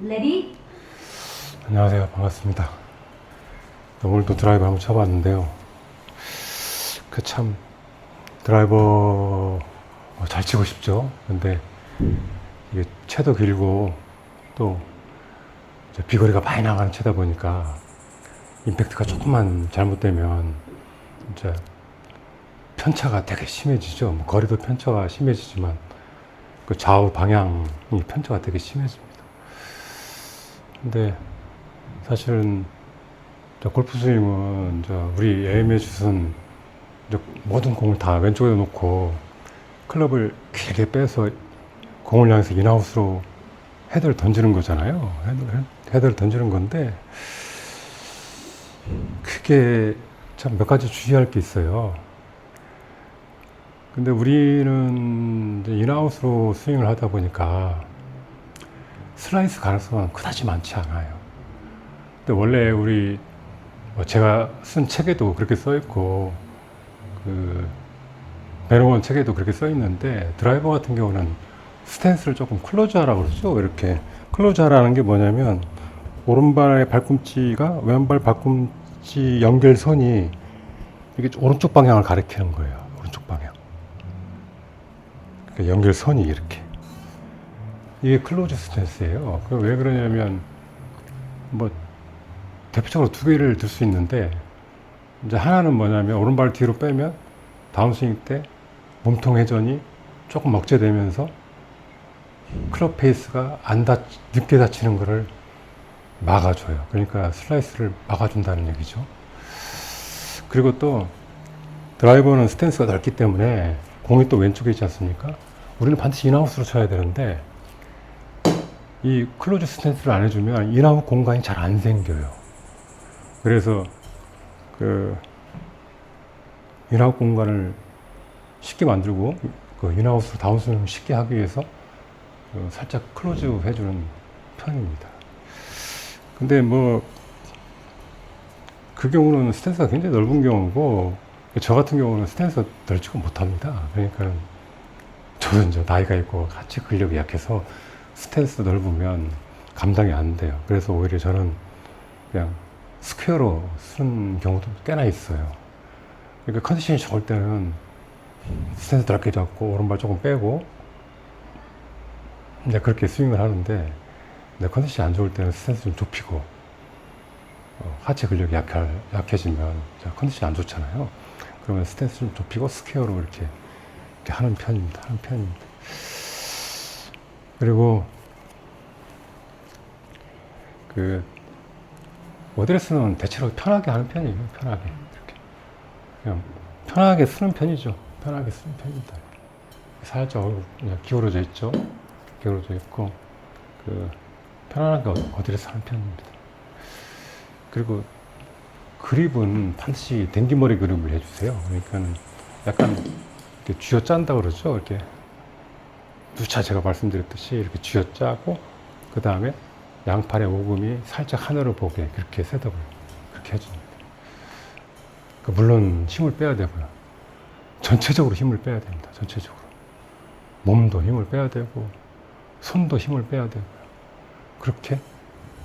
레디? 안녕하세요. 반갑습니다. 오늘도 드라이버 한번 쳐봤는데요. 참 드라이버 잘 치고 싶죠. 근데 이게 채도 길고 또 이제 비거리가 많이 나가는 채다 보니까 임팩트가 조금만 잘못되면 이제 편차가 되게 심해지죠. 거리도 편차가 심해지지만 그 좌우 방향이 편차가 되게 심해집니다. 근데 사실은 골프 스윙은 우리 AM의 슛은 모든 공을 다 왼쪽에 놓고 클럽을 길게 빼서 공을 향해서 인아웃으로 헤드를 던지는 거잖아요. 헤드를 던지는 건데 그게 참 몇 가지 주의할 게 있어요. 근데 우리는 이제 인아웃으로 스윙을 하다 보니까 슬라이스 가능성은 그다지 많지 않아요. 근데 원래 우리 제가 쓴 책에도 그렇게 써 있고 베너원 책에도 그렇게 써 있는데 드라이버 같은 경우는 스탠스를 조금 클로즈하라고 그러죠. 이렇게 클로즈하라는 게 뭐냐면 오른발의 발꿈치가 왼발 발꿈치 연결선이 이게 오른쪽 방향을 가리키는 거예요. 오른쪽 방향. 그러니까 연결선이 이렇게. 이게 클로즈 스탠스예요. 왜 그러냐면 대표적으로 두 개를 들 수 있는데 이제 하나는 뭐냐면 오른발 뒤로 빼면 다운스윙 때 몸통 회전이 조금 억제되면서 클럽 페이스가 늦게 닫히는 것을 막아줘요. 그러니까 슬라이스를 막아준다는 얘기죠. 그리고 또 드라이버는 스탠스가 넓기 때문에 공이 또 왼쪽에 있지 않습니까? 우리는 반드시 인아웃으로 쳐야 되는데 이 클로즈 스탠스를 안 해주면 인아웃 공간이 잘 안 생겨요. 그래서 인아웃 공간을 쉽게 만들고 인아웃으로 다운스윙을 쉽게 하기 위해서 살짝 클로즈 해주는 편입니다. 근데 그 경우는 스탠스가 굉장히 넓은 경우고 저 같은 경우는 스탠스가 넓지가 못합니다. 그러니까 저도 이제 나이가 있고 하체 근력이 약해서 스탠스 넓으면 감당이 안 돼요. 그래서 오히려 저는 그냥 스퀘어로 쓰는 경우도 꽤나 있어요. 그러니까 컨디션이 좋을 때는 스탠스 넓게 잡고 오른발 조금 빼고 이제 그렇게 스윙을 하는데 내 컨디션이 안 좋을 때는 스탠스 좀 좁히고 하체 근력이 약해지면 컨디션이 안 좋잖아요. 그러면 스탠스 좀 좁히고 스퀘어로 이렇게 하는 편입니다. 그리고 어드레스는 대체로 편하게 하는 편이에요. 편하게 이렇게 그냥 편하게 쓰는 편이죠. 편하게 쓰는 편입니다. 살짝 그냥 기울어져 있죠. 기울어져 있고 편안하게 어드레스 하는 편입니다. 그리고 그립은 반드시 댕기머리 그립을 해주세요. 그러니까 약간 이렇게 쥐어짠다 그러죠. 이렇게 누차 제가 말씀드렸듯이 이렇게 쥐어짜고 그 다음에 양팔의 오금이 살짝 하늘을 보게 그렇게 셋업을 그렇게 해줍니다. 물론 힘을 빼야 되고요. 전체적으로 힘을 빼야 됩니다. 전체적으로. 몸도 힘을 빼야 되고 손도 힘을 빼야 되고요. 그렇게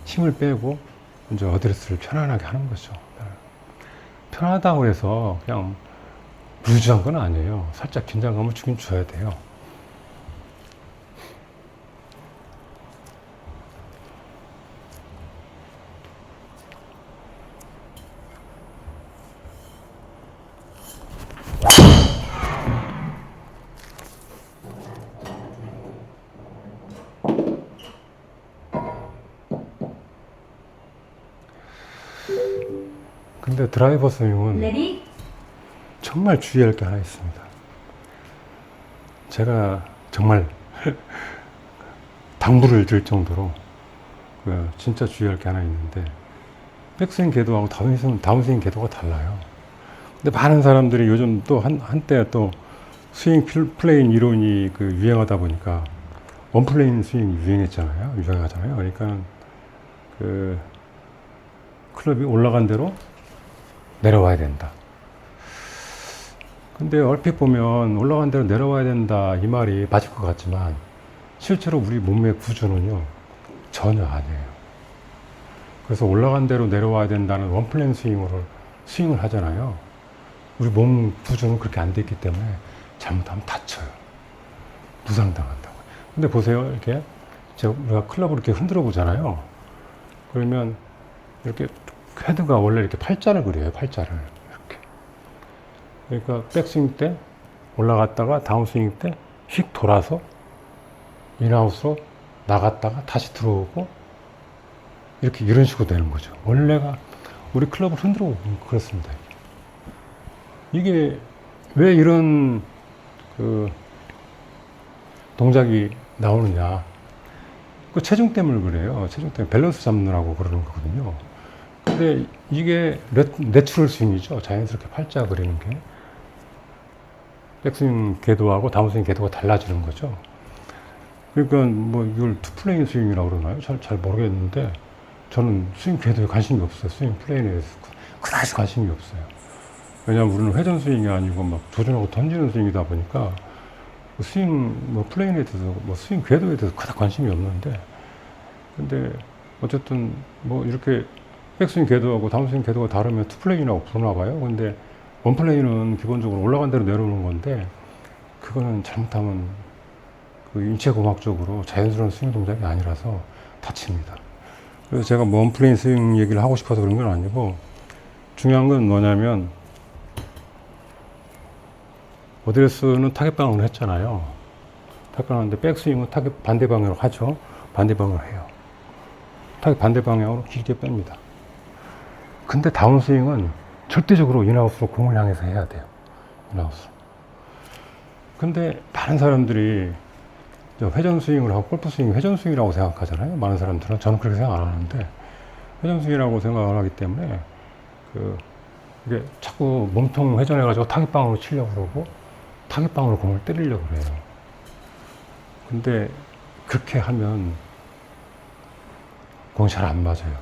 힘을 빼고 이제 어드레스를 편안하게 하는 거죠. 편하다고 해서 그냥 루즈한 건 아니에요. 살짝 긴장감을 주긴 줘야 돼요. 근데 드라이버 스윙은 레디? 정말 주의할 게 하나 있습니다. 제가 정말 당부를 들 정도로 진짜 주의할 게 하나 있는데 백스윙 궤도하고 다운스윙 궤도가 달라요. 근데 많은 사람들이 요즘 또 한때 또 스윙 플레인 이론이 유행하다 보니까 원플레인 스윙이 유행하잖아요. 그러니까 클럽이 올라간 대로 내려와야 된다. 근데 얼핏 보면 올라간 대로 내려와야 된다 이 말이 맞을 것 같지만 실제로 우리 몸의 구조는요 전혀 아니에요. 그래서 올라간 대로 내려와야 된다는 원플랜 스윙을 하잖아요. 우리 몸 구조는 그렇게 안 돼 있기 때문에 잘못하면 다쳐요. 부상당한다고. 근데 보세요. 이렇게 우리가 클럽을 이렇게 흔들어 보잖아요. 그러면 이렇게 헤드가 원래 이렇게 팔자를 그려요. 팔자를 이렇게. 그러니까 백스윙 때 올라갔다가 다운스윙 때 휙 돌아서 인아웃으로 나갔다가 다시 들어오고 이렇게 이런 식으로 되는 거죠. 원래가 우리 클럽을 흔들어 보면 그렇습니다. 이게 왜 이런 그 동작이 나오느냐. 그 체중 때문에 그래요. 체중 때문에 밸런스 잡느라고 그러는 거거든요. 근데 이게 내추럴 스윙이죠. 자연스럽게 팔자 그리는 게. 백스윙 궤도하고 다운스윙 궤도가 달라지는 거죠. 그러니까 뭐 이걸 투플레인 스윙이라고 그러나요? 잘 모르겠는데 저는 스윙 궤도에 관심이 없어요. 스윙 플레인에 대해서 그다지 관심이 없어요. 왜냐하면 우리는 회전 스윙이 아니고 막 조준하고 던지는 스윙이다 보니까 스윙 뭐 플레인에 대해서 뭐 스윙 궤도에 대해서 그닥 관심이 없는데 근데 어쨌든 뭐 이렇게 백스윙 궤도하고 다운스윙 궤도가 다르면 투플레인이라고 부르나 봐요. 근데 원플레인은 기본적으로 올라간 대로 내려오는 건데 그거는 잘못하면 그 인체공학적으로 자연스러운 스윙 동작이 아니라서 다칩니다. 그래서 제가 뭐 원플레인 스윙 얘기를 하고 싶어서 그런 건 아니고 중요한 건 뭐냐면 오드레스는 타겟 방향으로 했잖아요. 타겟 방향인데 백스윙은 타겟 반대 방향으로 하죠. 반대 방향으로 해요. 타겟 반대 방향으로 길게 뺍니다. 근데 다운스윙은 절대적으로 인아웃으로 공을 향해서 해야 돼요. 인아웃으로. 근데 많은 사람들이 회전 스윙을 하고 골프 스윙 회전 스윙이라고 생각하잖아요. 많은 사람들은. 저는 그렇게 생각 안 하는데 회전 스윙이라고 생각을 하기 때문에 이게 자꾸 몸통 회전해가지고 타겟 방향으로 치려고 그러고 타겟 방향으로 공을 때리려고 그래요. 근데 그렇게 하면 공이 잘 안 맞아요.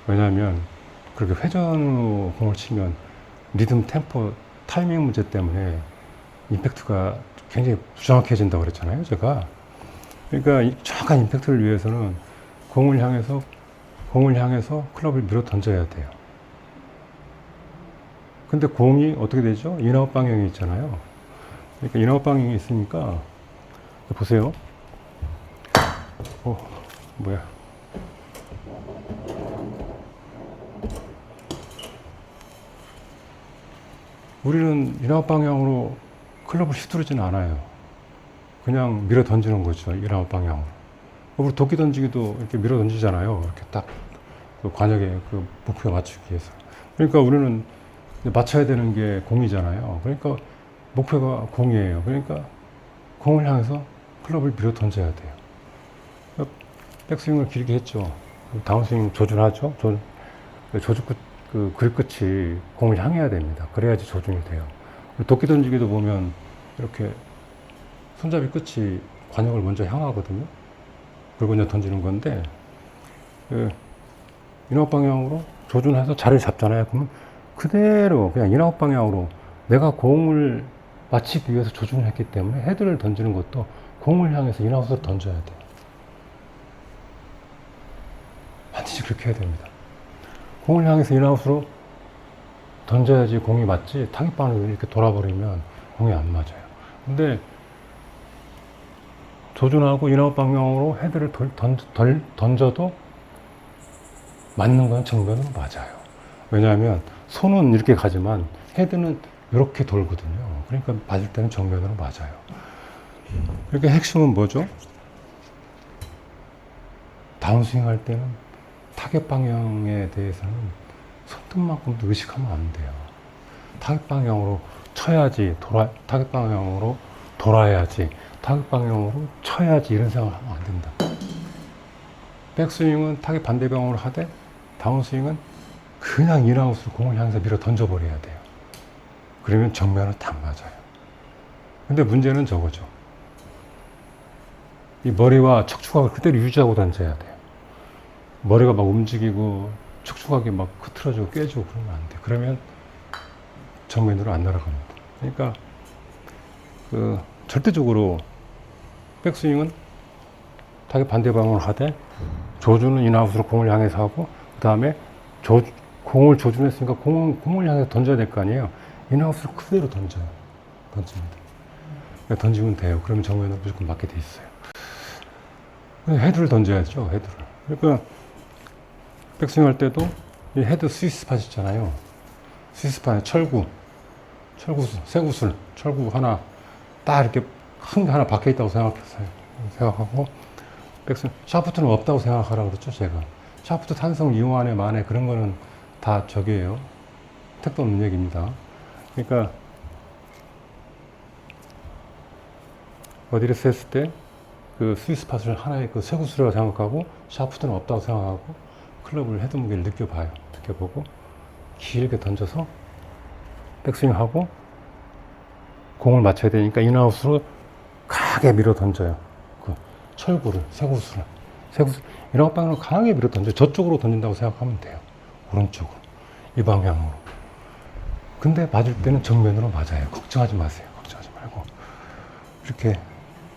왜냐하면 그렇게 회전으로 공을 치면 리듬, 템포, 타이밍 문제 때문에 임팩트가 굉장히 부정확해진다고 그랬잖아요, 제가. 그러니까 정확한 임팩트를 위해서는 공을 향해서 클럽을 밀어 던져야 돼요. 근데 공이 어떻게 되죠? 인아웃 방향이 있잖아요. 그러니까 인아웃 방향이 있으니까 보세요. 뭐야? 우리는 인아웃 방향으로 클럽을 휘두르지는 않아요. 그냥 밀어 던지는 거죠. 인아웃 방향으로. 우리 도끼 던지기도 이렇게 밀어 던지잖아요. 이렇게 딱 그 관역에 그 목표에 맞추기 위해서. 그러니까 우리는 맞춰야 되는 게 공이잖아요. 그러니까 목표가 공이에요. 그러니까 공을 향해서 클럽을 밀어 던져야 돼요. 백스윙을 길게 했죠. 다운스윙 조준하죠. 그립 끝이 공을 향해야 됩니다. 그래야지 조준이 돼요. 도끼 던지기도 보면 이렇게 손잡이 끝이 관역을 먼저 향하거든요. 그리고 이제 던지는 건데, 인아웃 방향으로 조준해서 자리를 잡잖아요. 그러면 그대로 그냥 인아웃 방향으로 내가 공을 맞추기 위해서 조준을 했기 때문에 헤드를 던지는 것도 공을 향해서 인아웃으로 던져야 돼요. 반드시 그렇게 해야 됩니다. 공을 향해서 인아웃으로 던져야지 공이 맞지 타겟 방향으로 이렇게 돌아버리면 공이 안 맞아요. 근데 조준하고 인아웃 방향으로 헤드를 던져도 맞는 건 정면으로 맞아요. 왜냐하면 손은 이렇게 가지만 헤드는 이렇게 돌거든요. 그러니까 맞을 때는 정면으로 맞아요. 그러니까 핵심은 뭐죠? 다운스윙 할 때는 타겟 방향에 대해서는 손등만큼도 의식하면 안 돼요. 타겟 방향으로 쳐야지, 타겟 방향으로 돌아야지, 타겟 방향으로 쳐야지 이런 생각을 하면 안 된다. 백스윙은 타겟 반대 방향으로 하되 다운스윙은 그냥 인아웃으로 공을 향해서 밀어 던져버려야 돼요. 그러면 정면은 딱 맞아요. 근데 문제는 저거죠. 이 머리와 척추각을 그대로 유지하고 던져야 돼요. 머리가 막 움직이고 촉촉하게 막 흐트러지고 깨지고 그러면 안 돼. 그러면 정면으로 안 날아갑니다. 그러니까 절대적으로 백스윙은 타겟 반대 방향으로 하되 조준은 인아웃으로 공을 향해서 하고 그 다음에 공을 조준했으니까 공을 향해서 던져야 될 거 아니에요. 인아웃으로 그대로 던집니다. 던지면 돼요. 그러면 정면으로 무조건 맞게 돼 있어요. 헤드를 던져야죠. 헤드를. 그러니까 백스윙 할 때도 이 헤드 스위스팟 있잖아요. 스위스팟에 철구, 쇠구슬, 철구 하나 딱 이렇게 큰 게 하나 박혀 있다고 생각하고 백스윙 샤프트는 없다고 생각하라 그랬죠. 제가 샤프트 탄성 이용하네 마네 그런 거는 다 저기예요. 택도 없는 얘기입니다. 그러니까 어디를 쐈을 때 그 스위스팟을 하나의 그 쇠구슬이라고 생각하고 샤프트는 없다고 생각하고 클럽을 헤드 무게를 느껴봐요. 느껴보고 길게 던져서 백스윙하고 공을 맞춰야 되니까 인아웃으로 강하게 밀어 던져요. 그 철구를, 쇠구슬 인아웃 방향으로 강하게 밀어 던져요. 저쪽으로 던진다고 생각하면 돼요. 오른쪽으로. 이 방향으로. 근데 맞을 때는 정면으로 맞아요. 걱정하지 마세요. 걱정하지 말고. 이렇게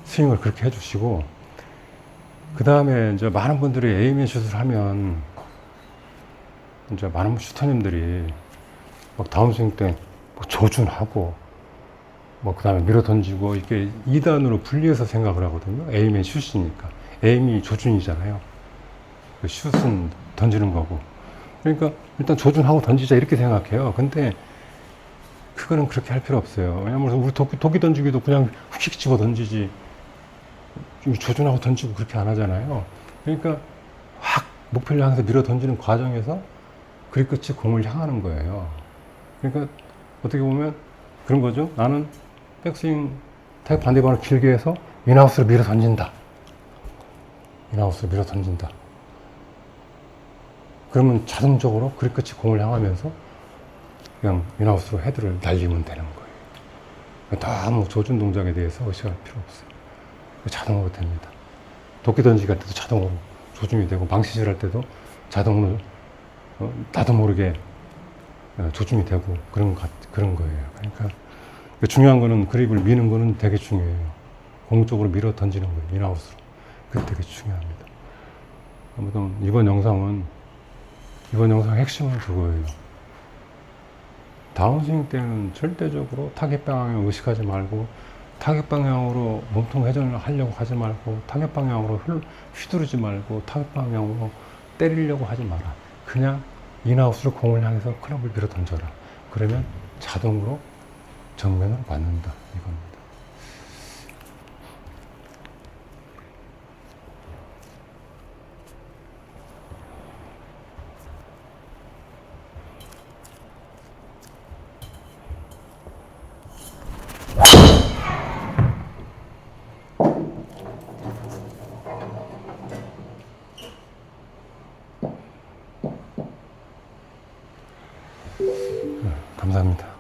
스윙을 그렇게 해주시고, 그 다음에 이제 많은 분들이 에이맨 슛을 하면, 이제 많은 슈터님들이 막 다운스윙 때 뭐 조준하고, 뭐 그 다음에 밀어 던지고, 이렇게 2단으로 분리해서 생각을 하거든요. 에이맨 슛이니까. 에임이 조준이잖아요. 그 슛은 던지는 거고. 그러니까 일단 조준하고 던지자 이렇게 생각해요. 근데 그거는 그렇게 할 필요 없어요. 왜냐면 우리 도끼 던지기도 그냥 휙 집어 던지지 조준하고 던지고 그렇게 안 하잖아요. 그러니까 확 목표를 향해서 밀어 던지는 과정에서 그리 끝이 공을 향하는 거예요. 그러니까 어떻게 보면 그런 거죠. 나는 백스윙 타격 반대 방향을 길게 해서 인아웃으로 밀어 던진다. 인아웃으로 밀어 던진다. 그러면 자동적으로 그리 끝이 공을 향하면서 그냥 인아웃으로 헤드를 날리면 되는 거예요. 너무 조준 동작에 대해서 의식할 필요 없어요. 자동으로 됩니다. 도끼 던지기 할 때도 자동으로 조준이 되고 망치질 할 때도 자동으로 나도 모르게 조준이 되고 그런 거예요. 그러니까 중요한 거는 그립을 미는 거는 되게 중요해요. 공 쪽으로 밀어 던지는 거예요. 인아웃으로. 그게 되게 중요합니다. 아무튼 이번 영상 핵심은 그거예요. 다운스윙 때는 절대적으로 타겟 방향을 의식하지 말고 타겟 방향으로 몸통 회전을 하려고 하지 말고 타겟 방향으로 휘두르지 말고 타겟 방향으로 때리려고 하지 마라. 그냥 인아웃으로 공을 향해서 클럽을 밀어 던져라. 그러면 자동으로 정면으로 맞는다. 이겁니다. 감사합니다.